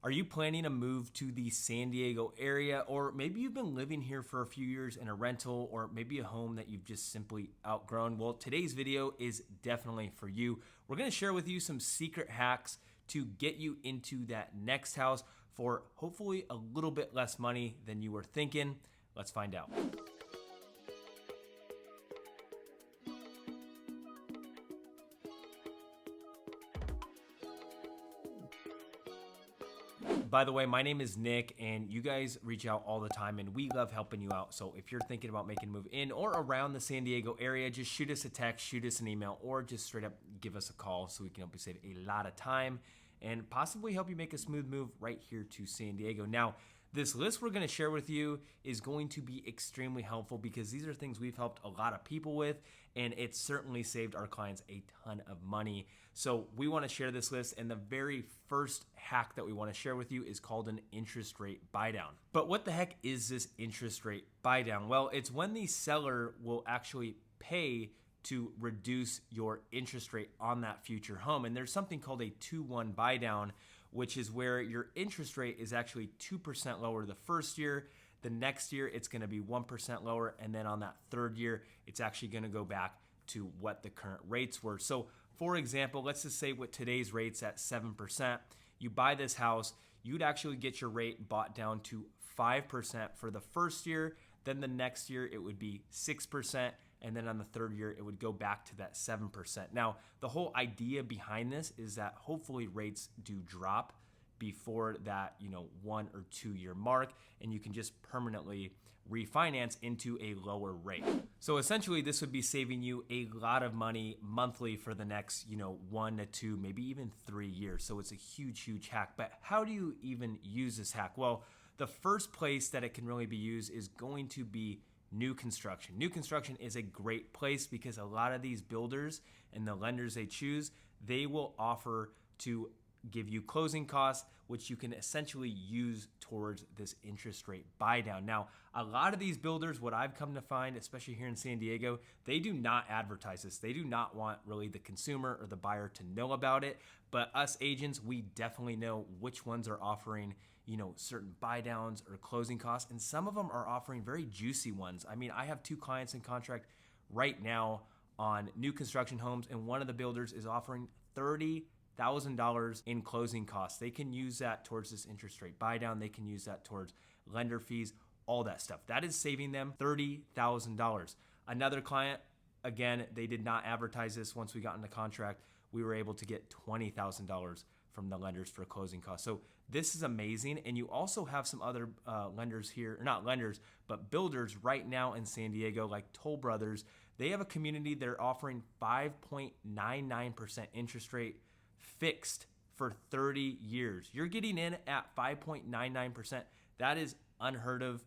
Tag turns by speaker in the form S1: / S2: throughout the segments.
S1: Are you planning a move to the San Diego area, or maybe you've been living here for a few years in a rental, or maybe a home that you've just simply outgrown? Well, today's video is definitely for you. We're gonna share with you some secret hacks to get you into that next house for hopefully a little bit less money than you were thinking. Let's find out. By the way, my name is Nick, and you guys reach out all the time, and we love helping you out. So if you're thinking about making a move in or around the San Diego area, just shoot us a text, shoot us an email, or just straight up give us a call so we can help you save a lot of time and possibly help you make a smooth move right here to San Diego. Now, this list we're going to share with you is going to be extremely helpful because these are things we've helped a lot of people with, and it's certainly saved our clients a ton of money. So we want to share this list, and the very first hack that we want to share with you is called an interest rate buy down. But what the heck is this interest rate buy down? Well, it's when the seller will actually pay to reduce your interest rate on that future home. And there's something called a 2-1 buy down, which is where your interest rate is actually 2% lower the first year. The next year, it's going to be 1% lower. And then on that third year, it's actually going to go back to what the current rates were. So for example, let's just say with today's rates at 7%, you buy this house, you'd actually get your rate bought down to 5% for the first year. Then the next year, it would be 6%. And then on the third year, it would go back to that 7%. Now, the whole idea behind this is that hopefully rates do drop before that 1 or 2 year mark, and you can just permanently refinance into a lower rate. So essentially, this would be saving you a lot of money monthly for the next 1 to 2, maybe even 3 years. So it's a huge hack. But how do you even use this hack? Well, the first place that it can really be used is going to be new construction. New construction is a great place because a lot of these builders and the lenders they choose, they will offer to give you closing costs, which you can essentially use towards this interest rate buy down. Now, a lot of these builders, what I've come to find, especially here in San Diego, they do not advertise this. They do not want really the consumer or the buyer to know about it. But us agents, we definitely know which ones are offering, certain buy downs or closing costs. And some of them are offering very juicy ones. I mean, I have 2 clients in contract right now on new construction homes, and one of the builders is offering $30,000 in closing costs. They can use that towards this interest rate buy down. They can use that towards lender fees, all that stuff. That is saving them $30,000. Another client, again, they did not advertise this. Once we got into contract, we were able to get $20,000 from the lenders for closing costs. So this is amazing. And you also have some other lenders here, or not lenders, but builders right now in San Diego, like Toll Brothers. They have a community. They're offering 5.99% interest rate fixed for 30 years. You're getting in at 5.99%. That is unheard of.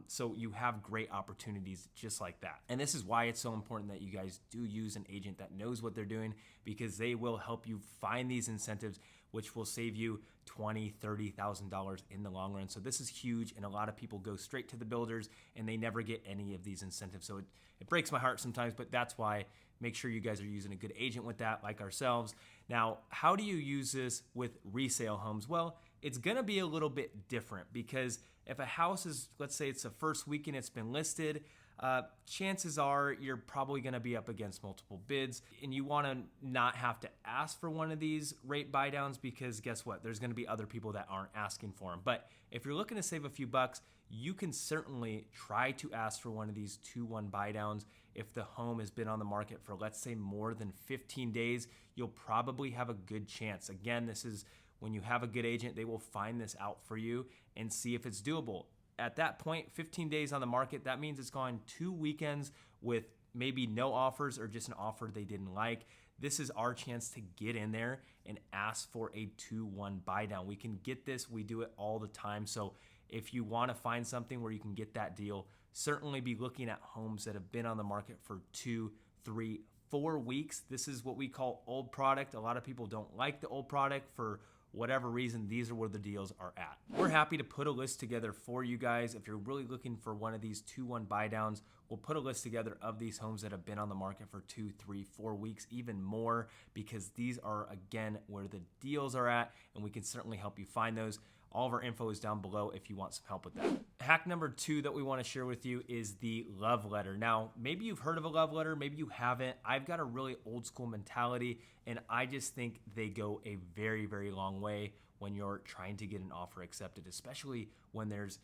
S1: So you have great opportunities just like that. And this is why it's so important that you guys do use an agent that knows what they're doing, because they will help you find these incentives, which will save you $20,000, $30,000 in the long run. So this is huge. And a lot of people go straight to the builders and they never get any of these incentives. So it breaks my heart sometimes, but that's why make sure you guys are using a good agent with that, like ourselves. Now, how do you use this with resale homes? Well, it's gonna be a little bit different because if a house is, let's say it's the first weekend it's been listed, chances are you're probably gonna be up against multiple bids, and you wanna not have to ask for one of these rate buy downs because guess what? There's gonna be other people that aren't asking for them. But if you're looking to save a few bucks, you can certainly try to ask for one of these 2-1 buy downs. If the home has been on the market for, let's say, more than 15 days, you'll probably have a good chance. Again, this is when you have a good agent, they will find this out for you and see if it's doable. At that point, 15 days on the market, that means it's gone 2 weekends with maybe no offers or just an offer they didn't like. This is our chance to get in there and ask for a 2-1 buy down. We can get this. We do it all the time. So if you want to find something where you can get that deal, certainly be looking at homes that have been on the market for 2, 3, 4 weeks. This is what we call old product. A lot of people don't like the old product for whatever reason. These are where the deals are at. We're happy to put a list together for you guys. If you're really looking for one of these 2-1 buy downs, We'll put a list together of these homes that have been on the market for 2, 3, 4 weeks, even more, because these are, again, where the deals are at, and we can certainly help you find those. All of our info is down below if you want some help with that. Hack number 2 that we want to share with you is the love letter. Now, maybe you've heard of a love letter, maybe you haven't. I've got a really old school mentality, and I just think they go a very, very long way when you're trying to get an offer accepted, especially when there's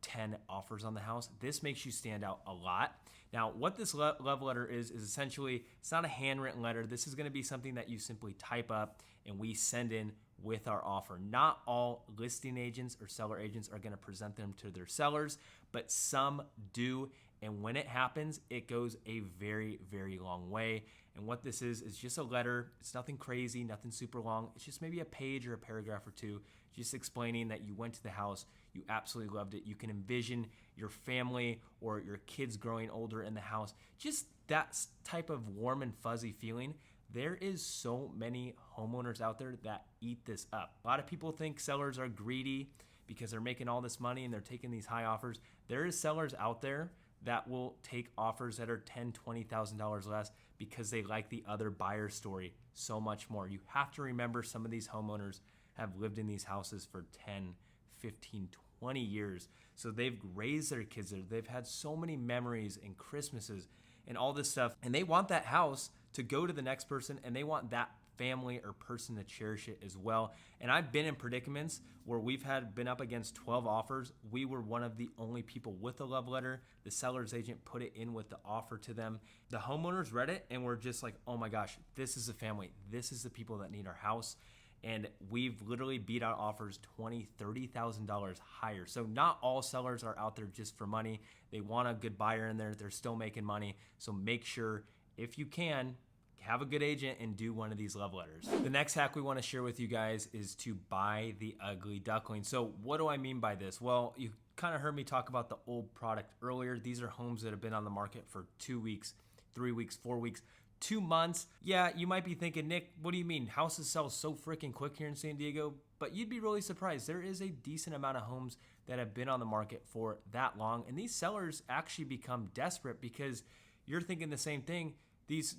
S1: 10 offers on the house. This makes you stand out a lot. Now, what this love letter is essentially, it's not a handwritten letter. This is going to be something that you simply type up and we send in with our offer. Not all listing agents or seller agents are going to present them to their sellers, but some do. And when it happens, it goes a very, very long way. And what this is just a letter. It's nothing crazy, nothing super long. It's just maybe a page or a paragraph or two, just explaining that you went to the house, you absolutely loved it. You can envision your family or your kids growing older in the house. Just that type of warm and fuzzy feeling. There is so many homeowners out there that eat this up. A lot of people think sellers are greedy because they're making all this money and they're taking these high offers. There is sellers out there that will take offers that are $10,000, $20,000 less because they like the other buyer story so much more. You have to remember, some of these homeowners have lived in these houses for 10, 15, 20 years. So they've raised their kids there. They've had so many memories and Christmases and all this stuff. And they want that house to go to the next person, and they want that family or person to cherish it as well. And I've been in predicaments where we've been up against 12 offers. We were one of the only people with a love letter. The seller's agent put it in with the offer to them. The homeowners read it and were just like, oh my gosh, this is a family. This is the people that need our house. And we've literally beat out offers $20,000, $30,000 higher. So not all sellers are out there just for money. They want a good buyer in there. They're still making money. So make sure, if you can, have a good agent and do one of these love letters. The next hack we want to share with you guys is to buy the ugly duckling. So what do I mean by this? Well, you kind of heard me talk about the old product earlier. These are homes that have been on the market for 2 weeks, 3 weeks, 4 weeks, 2 months. Yeah, you might be thinking, Nick, what do you mean? Houses sell so freaking quick here in San Diego? But you'd be really surprised. There is a decent amount of homes that have been on the market for that long. And these sellers actually become desperate because you're thinking the same thing.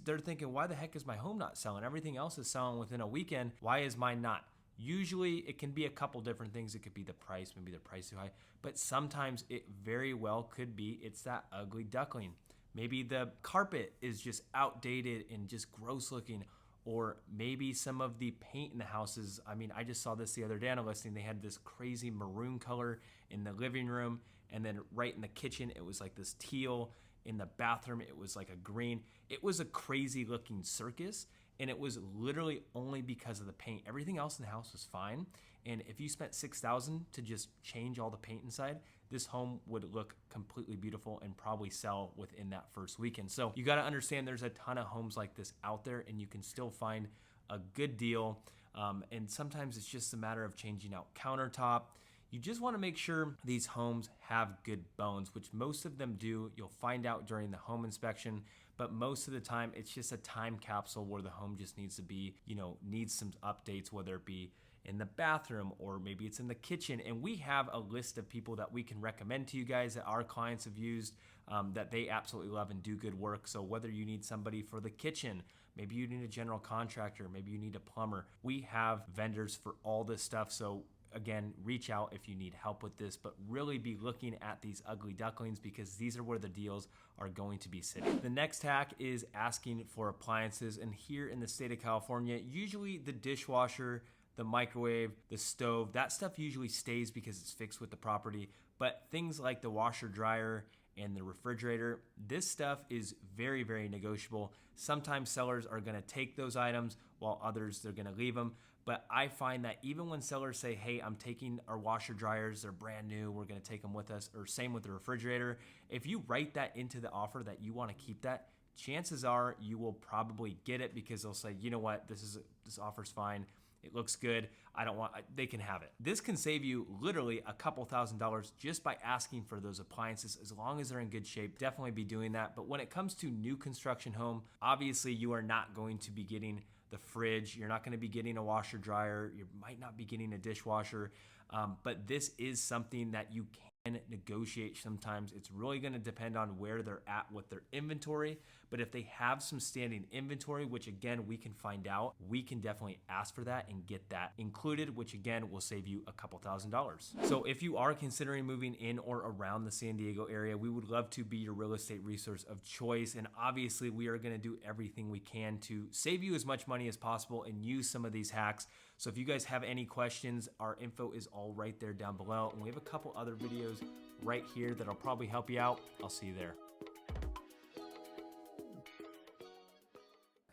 S1: They're thinking, why the heck is my home not selling? Everything else is selling within a weekend. Why is mine not? Usually it can be a couple different things. It could be the price, maybe the price too high, but sometimes it very well could be it's that ugly duckling. Maybe the carpet is just outdated and just gross looking, or maybe some of the paint in the houses. I mean, I just saw this the other day on a listing. They had this crazy maroon color in the living room, and then right in the kitchen, it was like this teal. In the bathroom, it was like a green. It was a crazy looking circus, and it was literally only because of the paint. Everything else in the house was fine. And if you spent $6,000 to just change all the paint inside, this home would look completely beautiful and probably sell within that first weekend. So you got to understand, there's a ton of homes like this out there, and you can still find a good deal. And sometimes it's just a matter of changing out countertop. You just want to make sure these homes have good bones, which most of them do. You'll find out during the home inspection, but most of the time it's just a time capsule where the home just needs to be, needs some updates, whether it be in the bathroom or maybe it's in the kitchen. And we have a list of people that we can recommend to you guys that our clients have used, that they absolutely love and do good work. So whether you need somebody for the kitchen, maybe you need a general contractor, maybe you need a plumber, we have vendors for all this stuff. So again, reach out if you need help with this, but really be looking at these ugly ducklings because these are where the deals are going to be sitting. The next hack is asking for appliances. And here in the state of California, usually the dishwasher, the microwave, the stove, that stuff usually stays because it's fixed with the property. But things like the washer, dryer, and the refrigerator, this stuff is very, very negotiable. Sometimes sellers are gonna take those items while others, they're gonna leave them. But I find that even when sellers say, hey, I'm taking our washer dryers, they're brand new, we're gonna take them with us, or same with the refrigerator, if you write that into the offer that you wanna keep that, chances are you will probably get it because they'll say, you know what, this offer's fine, it looks good, they can have it. This can save you literally a couple $1,000s just by asking for those appliances. As long as they're in good shape, definitely be doing that. But when it comes to new construction home, obviously you are not going to be getting the fridge, you're not going to be getting a washer dryer, you might not be getting a dishwasher, but this is something that you negotiate sometimes. It's really going to depend on where they're at with their inventory. But if they have some standing inventory, which again, we can find out, we can definitely ask for that and get that included, which again, will save you a couple $1,000s. So if you are considering moving in or around the San Diego area, we would love to be your real estate resource of choice. And obviously we are going to do everything we can to save you as much money as possible and use some of these hacks. So if you guys have any questions, our info is all right there down below. And we have a couple other videos right here that'll probably help you out. I'll see you there.